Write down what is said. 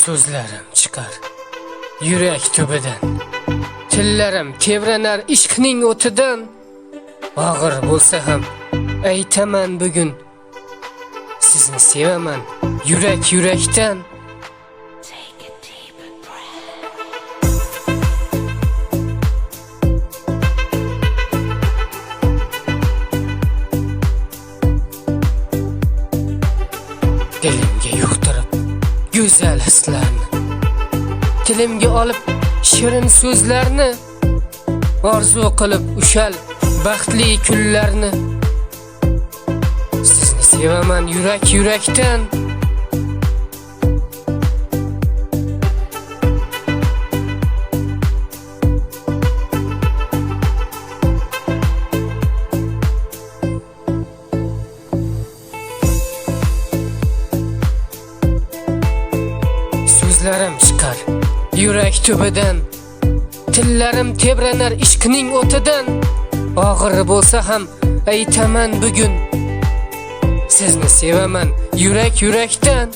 So'zlarim chiqar yurak tubidan, tillarim tebranar ishqning o'tidan. Og'ir bo'lsa ham aytaman bugun, sizni sevaman yurak yurakdan. Dilimga yuqtirib go'zal hislarni, tilimga olib shirin so'zlarni, orzu qilib ushal baxtli kunlarni. Sizni sevaman yurak yurakdan. So'zlarim chiqar yurak tubidan, tillarim tebranar ishqning o'tidan. Og'ir bo'lsa ham aytaman bugun, sizni sevaman yurak yurakdan.